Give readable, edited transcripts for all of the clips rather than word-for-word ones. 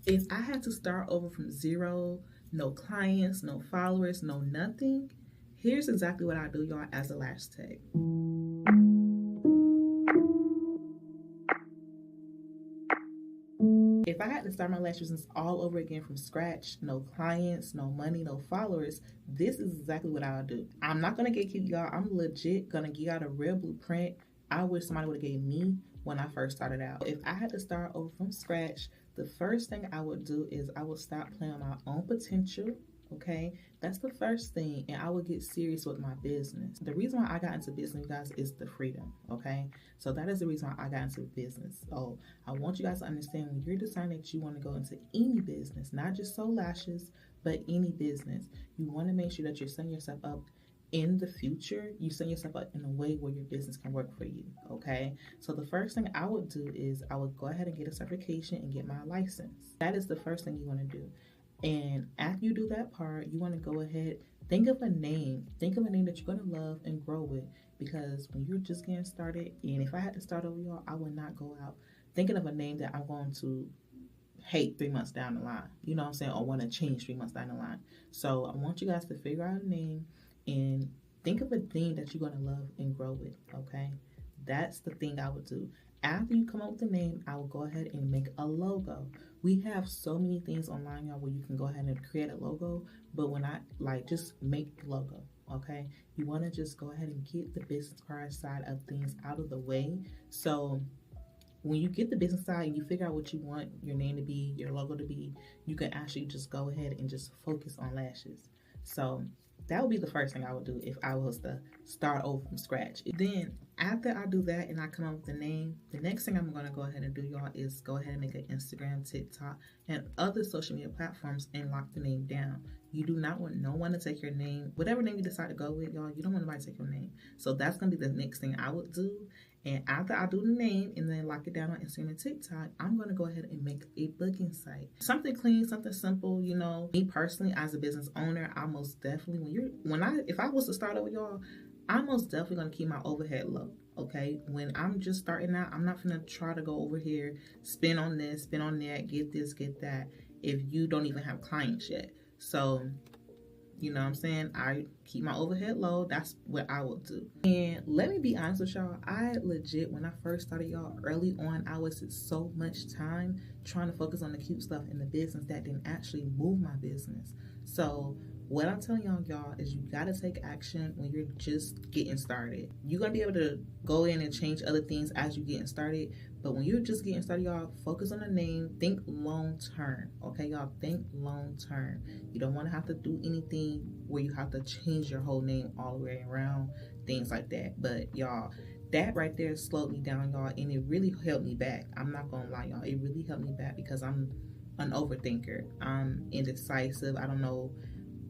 If I had to start over from zero, no clients, no followers, no nothing, here's exactly what I do, y'all, as a lash tech. If I had to start my lash business all over again from scratch, no clients, no money, no followers, this is exactly what I would do. I'm not gonna get cute, y'all. I'm legit gonna give y'all a real blueprint I wish somebody would have gave me when I first started out. If I had to start over from scratch, the first thing I would do is I would stop playing on my own potential. Okay, that's the first thing, and I would get serious with my business. The reason why I got into business, you guys, is the freedom. Okay, so that is the reason why I got into business. So I want you guys to understand, when you're deciding that you want to go into any business, not just Soul Lashes, but any business, you want to make sure that you're setting yourself up in the future. You set yourself up in a way where your business can work for you. Okay, so the first thing I would do is I would go ahead and get a certification and get my license. That is the first thing you want to do. And after you do that part, you want to go ahead, think of a name. Think of a name that you're going to love and grow with. Because when you're just getting started, and if I had to start over, y'all, I would not go out thinking of a name that I'm going to hate 3 months down the line. You know what I'm saying? Or want to change 3 months down the line. So I want you guys to figure out a name and think of a thing that you're going to love and grow with. Okay? That's the thing I would do. After you come up with a name, I will go ahead and make a logo. We have so many things online, y'all, where you can go ahead and create a logo, but when I just make the logo, okay? You want to just go ahead and get the business card side of things out of the way. So when you get the business side and you figure out what you want your name to be, your logo to be, you can actually just go ahead and just focus on lashes. So that would be the first thing I would do if I was to start over from scratch. Then after I do that and I come up with the name, the next thing I'm going to go ahead and do, y'all, is go ahead and make an Instagram, TikTok, and other social media platforms and lock the name down. You do not want no one to take your name. Whatever name you decide to go with, y'all, you don't want nobody to take your name. So that's going to be the next thing I would do. And after I do the name and then lock it down on Instagram and TikTok, I'm going to go ahead and make a booking site. Something clean, something simple, you know. Me personally, as a business owner, I most definitely, if I was to start over, y'all, I'm most definitely going to keep my overhead low. Okay, when I'm just starting out, I'm not gonna try to go over here, spend on this, spend on that, get this, get that, if you don't even have clients yet. So, you know what I'm saying? I keep my overhead low. That's what I will do. And let me be honest with y'all. I legit, when I first started, y'all, early on, I wasted so much time trying to focus on the cute stuff in the business that didn't actually move my business. So what I'm telling y'all, is you got to take action when you're just getting started. You're going to be able to go in and change other things as you're getting started. But when you're just getting started, y'all, focus on the name. Think long term. Okay, y'all, think long term. You don't want to have to do anything where you have to change your whole name all the way around, things like that. But y'all, that right there slowed me down, y'all, and it really helped me back. I'm not going to lie, y'all. It really helped me back because I'm an overthinker. I'm indecisive. I don't know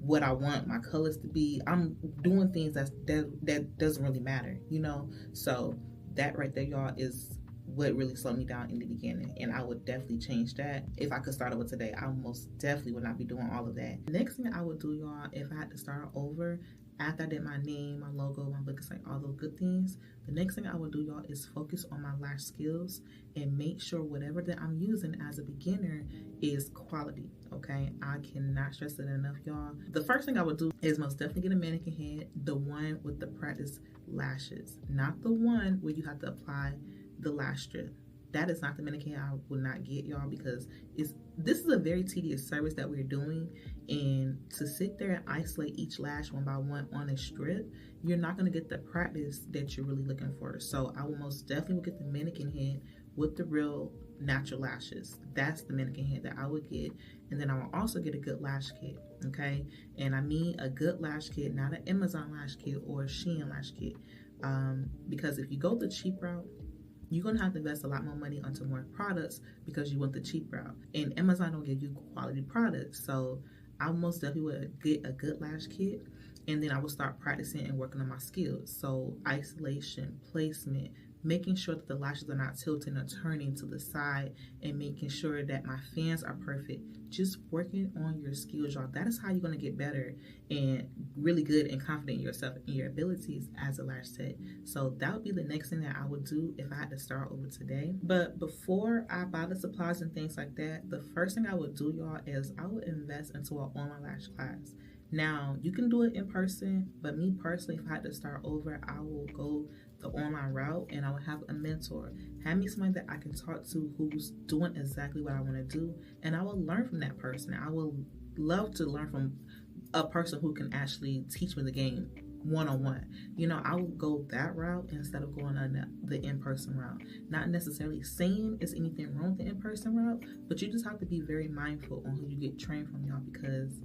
what I want my colors to be. I'm doing things that doesn't really matter, you know? So that right there, y'all, is what really slowed me down in the beginning. And I would definitely change that. If I could start over today, I most definitely would not be doing all of that. The next thing I would do, y'all, if I had to start over, after I did my name, my logo, my booking site, all those good things, the next thing I would do, y'all, is focus on my lash skills and make sure whatever that I'm using as a beginner is quality, okay? I cannot stress it enough, y'all. The first thing I would do is most definitely get a mannequin head, the one with the practice lashes, not the one where you have to apply the lash strip. That is not the mannequin I would not get, y'all, because this is a very tedious service that we're doing, and to sit there and isolate each lash one by one on a strip, you're not going to get the practice that you're really looking for. So I will most definitely get the mannequin head with the real natural lashes. That's the mannequin head that I would get. And then I will also get a good lash kit, okay? And I mean a good lash kit, not an Amazon lash kit or a Shein lash kit, because if you go the cheap route, you're going to have to invest a lot more money onto more products because you want the cheap route. And Amazon don't give you quality products. So I most definitely would get a good lash kit, and then I will start practicing and working on my skills. So isolation, placement, making sure that the lashes are not tilting or turning to the side, and making sure that my fans are perfect. Just working on your skills, y'all. That is how you're going to get better and really good and confident in yourself and your abilities as a lash tech. So that would be the next thing that I would do if I had to start over today. But before I buy the supplies and things like that, the first thing I would do, y'all, is I would invest into an online lash class. Now, you can do it in person, but me personally, if I had to start over, I will go the online route, and I will have a mentor. Have me somebody that I can talk to who's doing exactly what I want to do, and I will learn from that person. I will love to learn from a person who can actually teach me the game one-on-one. You know, I will go that route instead of going on the in-person route. Not necessarily saying is anything wrong with the in-person route, but you just have to be very mindful on who you get trained from, y'all, because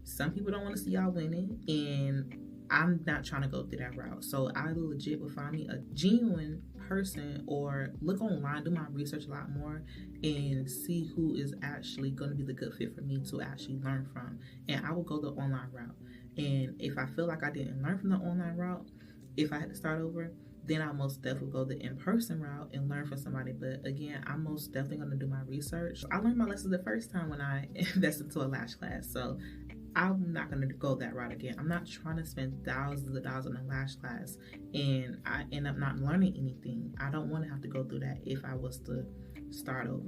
some people don't want to see y'all winning, and I'm not trying to go through that route. So I legit would find me a genuine person, or look online, do my research a lot more, and see who is actually going to be the good fit for me to actually learn from. And I will go the online route. And if I feel like I didn't learn from the online route, if I had to start over, then I most definitely go the in-person route and learn from somebody. But again, I'm most definitely going to do my research. I learned my lessons the first time when I invested into a lash class. So I'm not going to go that route again. I'm not trying to spend thousands of dollars on a lash class and I end up not learning anything. I don't want to have to go through that if I was to start over.